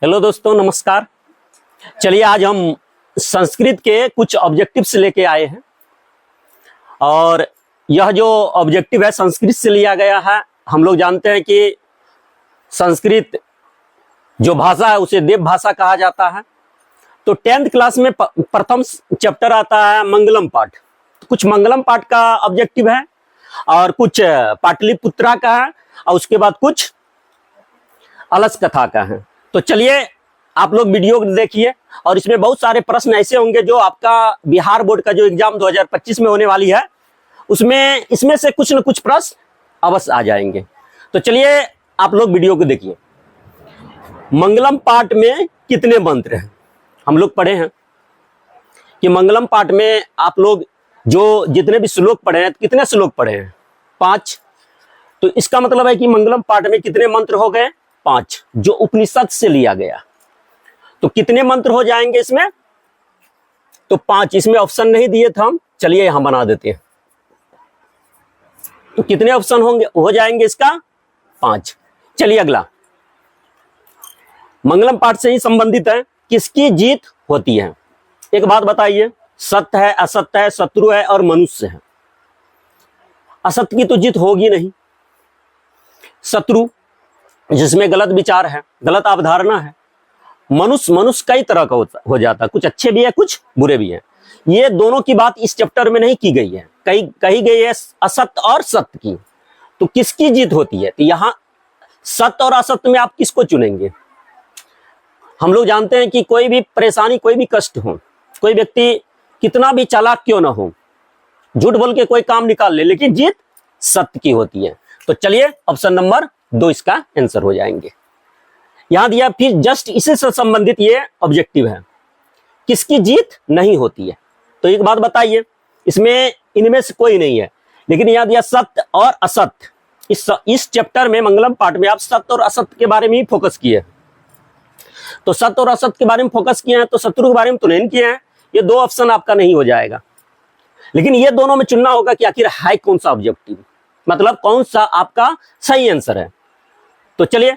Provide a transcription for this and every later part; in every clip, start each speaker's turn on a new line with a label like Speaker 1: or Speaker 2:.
Speaker 1: Hello दोस्तों, नमस्कार। चलिए आज हम संस्कृत के कुछ ऑब्जेक्टिव्स लेके आए हैं और यह जो ऑब्जेक्टिव है संस्कृत से लिया गया है। हम लोग जानते हैं कि संस्कृत जो भाषा है उसे देव भाषा कहा जाता है। तो 10th क्लास में प्रथम चैप्टर आता है मंगलम पाठ। कुछ मंगलम पाठ का ऑब्जेक्टिव है और कुछ पाटलिपुत्रा का है और उसके बाद कुछ अलस कथा का है। तो चलिए आप लोग वीडियो देखिए और इसमें बहुत सारे प्रश्न ऐसे होंगे जो आपका बिहार बोर्ड का जो एग्जाम 2025 में होने वाली है उसमें इसमें से कुछ न कुछ प्रश्न अवश्य आ जाएंगे। तो चलिए आप लोग वीडियो को देखिए। मंगलम पाठ में कितने मंत्र हैं? हम लोग पढ़े हैं कि मंगलम पाठ में आप लोग जो जितने भी श्लोक पढ़े हैं, कितने श्लोक पढ़े हैं? 5। तो इसका मतलब है कि मंगलम पाठ में कितने मंत्र हो गए? 5, जो उपनिषद से लिया गया। तो कितने मंत्र हो जाएंगे इसमें? तो 5। इसमें ऑप्शन नहीं दिए थे हम, चलिए यहां बना देते हैं। तो कितने ऑप्शन होंगे हो जाएंगे इसका? 5। चलिए अगला, मंगलम पाठ से ही संबंधित है। किसकी जीत होती है? एक बात बताइए, सत्य है, असत्य है, शत्रु है और मनुष्य है। असत्य की तो जीत होगी नहीं। शत्रु जिसमें गलत विचार है, गलत अवधारणा है। मनुष्य कई तरह का हो जाता है, कुछ अच्छे भी है कुछ बुरे भी हैं। ये दोनों की बात इस चैप्टर में नहीं की गई है, कही गई है असत्य और सत्य की। तो किसकी जीत होती है? तो यहां सत्य और असत्य में आप किसको चुनेंगे? हम लोग जानते हैं कि कोई भी परेशानी, कोई भी कष्ट हो, कोई व्यक्ति कितना भी चालाक क्यों ना हो, झूठ बोल के कोई काम निकाल ले, लेकिन जीत सत्य की होती है। तो चलिए ऑप्शन नंबर 2 इसका आंसर हो जाएंगे। यहां दिया फिर जस्ट इसी से संबंधित ये ऑब्जेक्टिव है, किसकी जीत नहीं होती है। तो एक बात बताइए, इसमें इनमें से कोई नहीं है, लेकिन यहां दिया सत्य और असत्य। इस चैप्टर में मंगलम पाठ में आप सत्य और असत्य के बारे में ही फोकस किए। तो सत्य और असत्य के बारे में फोकस किए हैं, तो शत्रु के बारे में तो नहीं किए हैं। ये 2 ऑप्शन आपका नहीं हो जाएगा, लेकिन ये दोनों में चुनना होगा कि आखिर है कौन सा ऑब्जेक्टिव, मतलब कौन सा आपका सही आंसर है। तो चलिए,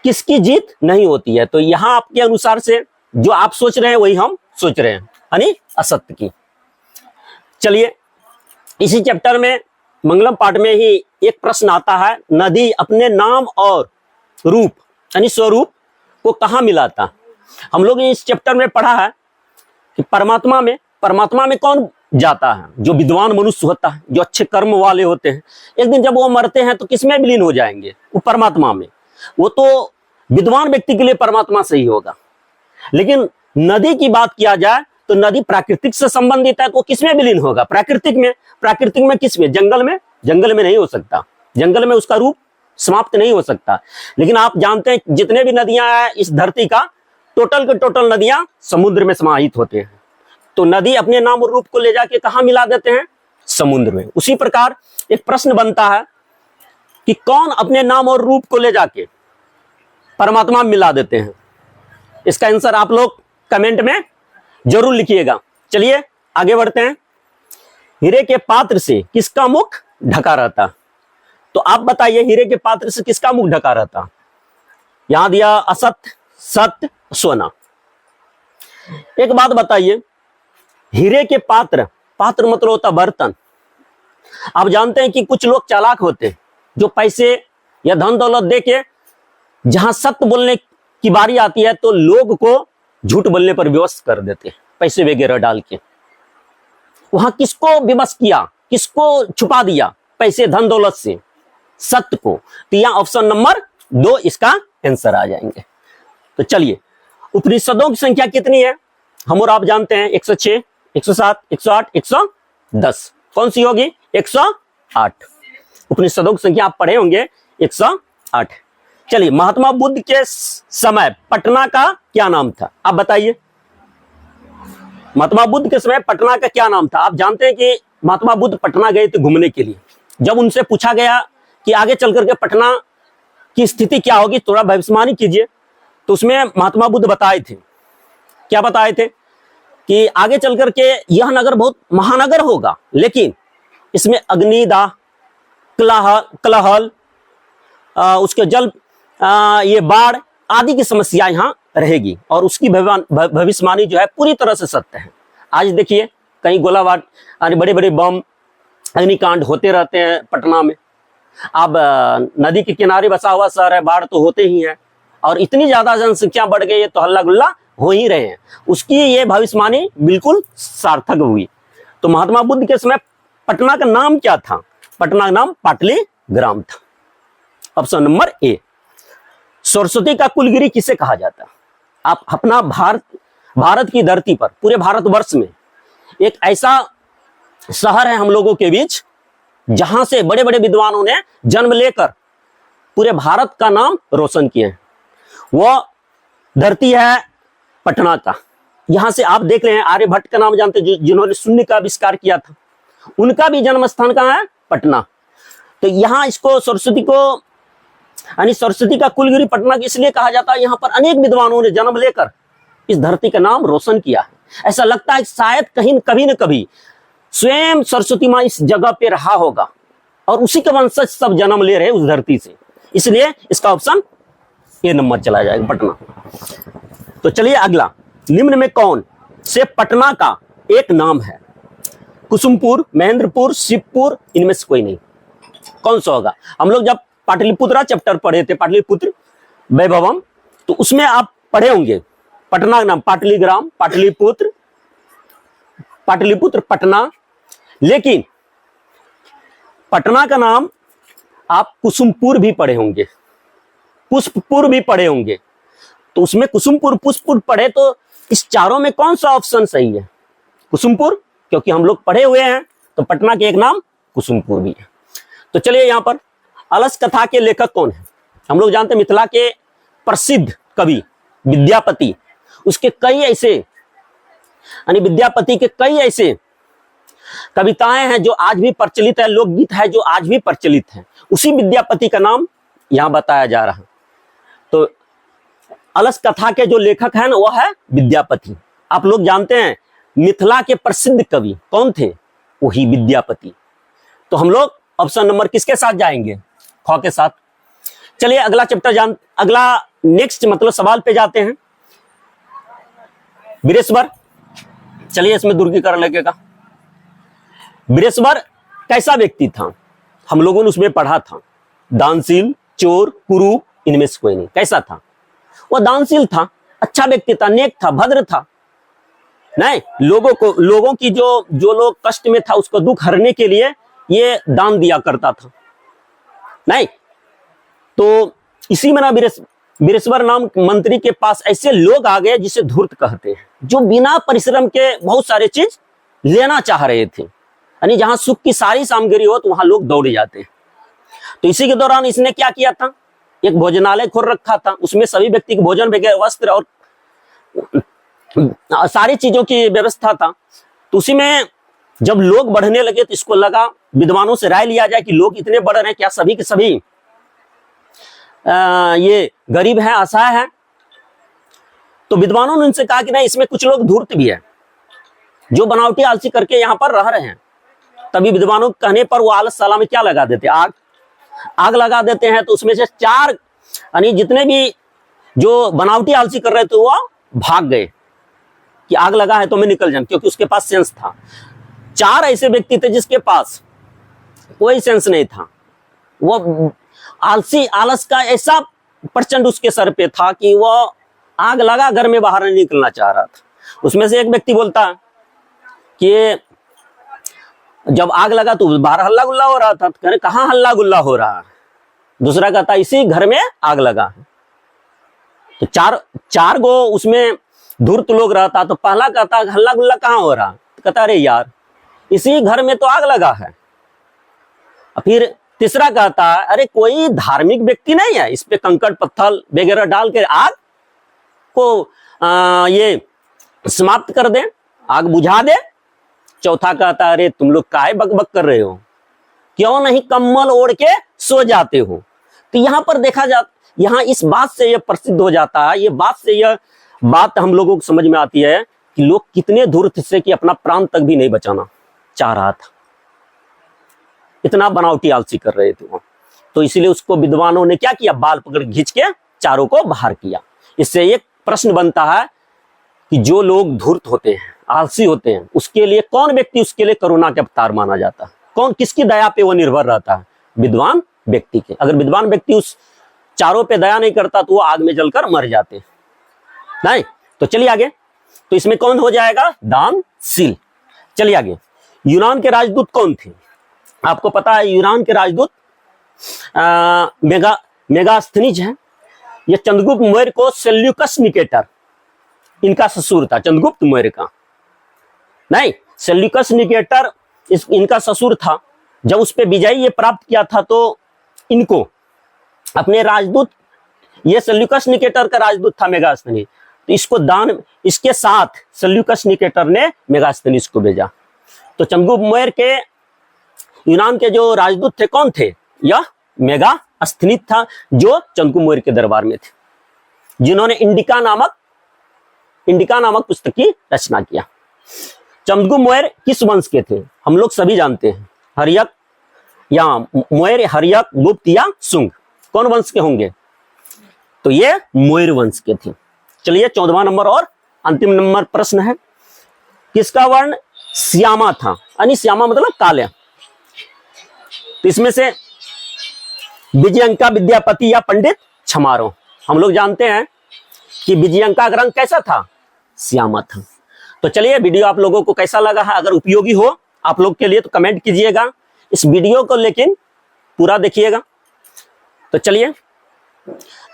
Speaker 1: किसकी जीत नहीं होती है? तो यहां आपके अनुसार से जो आप सोच रहे हैं वही हम सोच रहे हैं, यानी असत्य की। चलिए, इसी चैप्टर में मंगलम पाठ में ही एक प्रश्न आता है, नदी अपने नाम और रूप यानी स्वरूप को कहां मिलाता? हम लोग इस चैप्टर में पढ़ा है कि परमात्मा में कौन जाता है? जो विद्वान मनुष्य होता है, जो अच्छे कर्म वाले होते हैं, एक दिन जब वो मरते हैं तो किसमें विलीन हो जाएंगे? वो परमात्मा में। वो तो विद्वान व्यक्ति के लिए परमात्मा सही होगा। लेकिन नदी की बात किया जाए तो नदी प्राकृतिक से संबंधित है, तो किसमें विलीन होगा? प्राकृतिक में किसमें? जंगल में नहीं हो सकता। जंगल में उसका रूप समाप्त नहीं हो सकता। लेकिन आप जानते हैं जितने भी नदियां हैं इस धरती का, टोटल के टोटल नदियां समुद्र में समाहित होते हैं। तो नदी अपने नाम और रूप को ले जाके कहां मिला देते हैं? समुद्र में। उसी प्रकार एक प्रश्न बनता है कि कौन अपने नाम और रूप को ले जाके परमात्मा में मिला देते हैं? इसका आंसर आप लोग कमेंट में जरूर लिखिएगा। चलिए आगे बढ़ते हैं। हीरे के पात्र से किसका मुख ढका रहता? तो आप बताइए, हीरे के पात्र से किसका मुख ढका रहता? यहां दिया असत्य, सत्य, सोना। एक बात बताइए, हीरे के पात्र मतलब होता बर्तन। आप जानते हैं कि कुछ लोग चालाक होते हैं जो पैसे या धन दौलत देके जहां सत्य बोलने की बारी आती है तो लोग को झूठ बोलने पर विवश कर देते हैं, पैसे वगैरह डाल के। वहां किसको विवश किया, किसको छुपा दिया? पैसे धन दौलत से सत्य को। तो यहां ऑप्शन नंबर 2 इसका आंसर आ जाएंगे। तो चलिए, उपनिषदों की संख्या कितनी है? हम और आप जानते हैं 106, 107, 108, 110। कौन सी होगी? 108। उपनिषदों की संख्या आप पढ़े होंगे 108। चलिए, महात्मा बुद्ध के समय पटना का क्या नाम था? आप बताइए, महात्मा बुद्ध के समय पटना का क्या नाम था? आप जानते हैं कि महात्मा बुद्ध पटना गए थे घूमने के लिए। जब उनसे पूछा गया कि आगे चल करके पटना की स्थिति क्या होगी, थोड़ा भविष्यवाणी कीजिए, तो उसमें महात्मा बुद्ध बताए थे, क्या बताए थे कि आगे चल करके यह नगर बहुत महानगर होगा, लेकिन इसमें अग्निदाह, कलहल, उसके जल, ये बाढ़ आदि की समस्या यहाँ रहेगी और उसकी भविष्यवाणी जो है पूरी तरह से सत्य है। आज देखिए कहीं गोलाबार बड़े बड़े बम अग्निकांड होते रहते हैं पटना में। अब नदी के किनारे बसा हुआ शहर है, बाढ़ तो होते ही है और इतनी ज्यादा जनसंख्या बढ़ गई है तो हल्ला गुल्ला हो ही रहे हैं। उसकी ये भविष्यवाणी बिल्कुल सार्थक हुई। तो महात्मा बुद्ध के समय पटना का नाम क्या था? पटना का नाम पाटलीग्राम था। Option number A. सरस्वती का कुलगिरी किसे कहा जाता? आप अपना भारत की धरती पर, पूरे भारतवर्ष में एक ऐसा शहर है हम लोगों के बीच जहां से बड़े बड़े विद्वानों ने जन्म लेकर पूरे भारत का नाम रोशन किए हैं। वो धरती है पटना का। यहां से आप देख रहे हैं आर्यभट्ट का नाम जानते हैं, जिन्होंने शून्य का आविष्कार किया था, उनका भी जन्म स्थान कहां है? पटना। तो यहां इसको सरस्वती को यानी सरस्वती का कुलगिरी पटना इसलिए कहा जाता है, यहां पर अनेक विद्वानों ने जन्म लेकर इस धरती का नाम रोशन किया है। ऐसा लगता है शायद कहीं कभी न कभी स्वयं सरस्वती मां इस जगह पे रहा होगा और उसी के वंशज सब जन्म ले रहे उस धरती से, इसलिए इसका ऑप्शन ए नंबर चला जाएगा, पटना। तो चलिए अगला, निम्न में कौन से पटना का एक नाम है? कुसुमपुर, महेंद्रपुर, शिवपुर, इनमें से कोई नहीं। कौन सा होगा? हम लोग जब पाटलिपुत्रा चैप्टर पढ़े थे, पाटलिपुत्र वैभवम, तो उसमें आप पढ़े होंगे पटना का नाम पाटलीग्राम, पाटलिपुत्र, पाटलिपुत्र पटना। लेकिन पटना का नाम आप कुसुमपुर भी पढ़े होंगे, पुष्पपुर भी पढ़े होंगे। तो उसमें कुसुमपुर, पुष्पपुर पढ़े, तो इस चारों में कौन सा ऑप्शन सही है? कुसुमपुर, क्योंकि हम लोग पढ़े हुए हैं, तो पटना के एक नाम कुसुमपुर भी है। तो चलिए यहां पर अलस कथा के लेखक कौन है? हम लोग जानते हैं मिथिला के प्रसिद्ध कवि विद्यापति, उसके कई ऐसे यानी विद्यापति के कई ऐसे कविताएं हैं जो आज भी प्रचलित है, लोकगीत है जो आज भी प्रचलित है। उसी विद्यापति का नाम यहां बताया जा रहा है। तो अलस कथा के जो लेखक हैं वो है विद्यापति। आप लोग जानते हैं मिथिला के प्रसिद्ध कवि कौन थे? वही विद्यापति। तो हम लोग ऑप्शन नंबर किसके साथ जाएंगे? ख के साथ। चलिए अगला चैप्टर अगला नेक्स्ट मतलब सवाल पे जाते हैं। वीरेश्वर, चलिए इसमें दुर्गीकरण लगेगा। वीरेश्वर कैसा व्यक्ति था? हम लोगों ने उसमें पढ़ा था, दानशील, चोर, कुरूप, इनमें से कोई नहीं। कैसा था? वह दानशील था, अच्छा व्यक्ति था, नेक था, भद्र था। नहीं, लोगों की जो लोग कष्ट में था उसको दुख हरने के लिए ये दान दिया करता था। नहीं, तो इसी में ना वीरेश्वर नाम मंत्री के पास ऐसे लोग आ गए जिसे धूर्त कहते हैं, जो बिना परिश्रम के बहुत सारे चीज लेना चाह रहे थे। यानी जहां सुख की सारी सामग्री हो तो वहां लोग दौड़ जाते हैं। तो इसी के दौरान इसने क्या किया था? एक भोजनालय खोल रखा था, उसमें सभी व्यक्ति के भोजन वगैरह, वस्त्र और सारी चीजों की व्यवस्था था। तो उसी में जब लोग बढ़ने लगे तो इसको लगा विद्वानों से राय लिया जाए कि लोग इतने बढ़ रहे हैं, क्या सभी के सभी ये गरीब हैं, असहाय हैं? तो विद्वानों ने उनसे कहा कि नहीं, इसमें कुछ लोग धूर्त भी है जो बनावटी आलसी करके यहाँ पर रह रहे हैं। तभी विद्वानों के कहने पर वो आलसशाला में क्या लगा देते? आग लगा देते हैं। तो उसमें से 4 यानी जितने भी जो बनावटी आलसी कर रहे थे वो भाग गए कि आग लगा है तो मैं निकल जाऊं, क्योंकि उसके पास सेंस था। 4 ऐसे व्यक्ति थे जिसके पास कोई सेंस नहीं था। वो आलस का ऐसा प्रचंड उसके सर पे था कि वो आग लगा घर में बाहर नहीं निकलना चाह रहा था। उसमें से एक व्यक्ति बोलता कि जब आग लगा तो बाहर हल्ला गुल्ला हो रहा था। तो कह रहे कहां हल्ला गुल्ला हो रहा है? दूसरा कहता इसी घर में आग लगा है। तो चार गो उसमें धूर्त लोग रहता। तो पहला कहता हल्ला गुल्ला कहां हो रहा? तो कहता अरे यार इसी घर में तो आग लगा है। फिर तीसरा कहता अरे कोई धार्मिक व्यक्ति नहीं है, इस पे कंकड़ पत्थर वगैरह डाल के आग को ये समाप्त कर दे, आग बुझा दे। चौथा कहता अरे तुम लोग काहे बकबक कर रहे हो, क्यों नहीं कम्बल ओढ़ के सो जाते हो। तो यहां पर देखा यहाँ इस बात से यह प्रसिद्ध हो जाता है, ये बात से यह बात हम लोगों को समझ में आती है कि लोग कितने धूर्त से कि अपना प्राण तक भी नहीं बचाना चाह रहा था, इतना बनावटी आलसी कर रहे थे वो। तो इसीलिए उसको विद्वानों ने क्या किया, बाल पकड़ खींच के चारों को बाहर किया। इससे एक प्रश्न बनता है कि जो लोग धूर्त होते हैं, आलसी होते हैं, उसके लिए कौन व्यक्ति उसके लिए करुणा के अवतार माना जाता है? कौन किसकी दया पे वो निर्भर रहता है? विद्वान व्यक्ति के। अगर विद्वान व्यक्ति उस चारों पे दया नहीं करता तो वो आग में जलकर मर जाते नहीं। तो चलिए आगे, तो इसमें कौन हो जाएगा? दानशील। चलिए आगे, यूनान के राजदूत कौन थे? आपको पता है यूनान के राजदूत मेगास्थनीज है। ये चंद्रगुप्त मौर्य को सेल्यूकस निकेटर, इनका ससुर था। चंद्रगुप्त मौर्य का नहीं, सेल्यूकस निकेटर इनका ससुर था। जब उस पे विजय ये प्राप्त किया था तो इनको अपने राजदूत, ये सेल्यूकस निकेटर का राजदूत था मेगास्थनी, तो इसको दान, इसके साथ सेल्यूकस निकेटर ने मेगास्थनीज को भेजा। तो चंद्रगुप्त मौर्य के यूनान के जो राजदूत थे कौन थे? यह मेगास्थनीज था, जो चंद्रगुप्त मौर्य के दरबार में थे, जिन्होंने इंडिका नामक पुस्तक की रचना किया। चंद्रगुप्त मौर्य किस वंश के थे? हम लोग सभी जानते हैं, हर्यक या मौर्य, हर्यक, गुप्त या शुंग। कौन वंश के होंगे? तो ये मौर्य वंश के थे। चलिए 14वां नंबर और अंतिम नंबर प्रश्न है, किसका वर्ण श्यामा था? यानी श्यामा मतलब काले। तो इसमें से विजयंका, विद्यापति या पंडित छमारो। हम लोग जानते हैं कि विजयंका का रंग कैसा था? श्यामा था। तो चलिए, वीडियो आप लोगों को कैसा लगा है? अगर उपयोगी हो आप लोग के लिए तो कमेंट कीजिएगा। इस वीडियो को लेकिन पूरा देखिएगा। तो चलिए,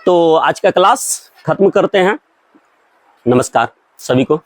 Speaker 1: तो आज का क्लास खत्म करते हैं। नमस्कार सभी को।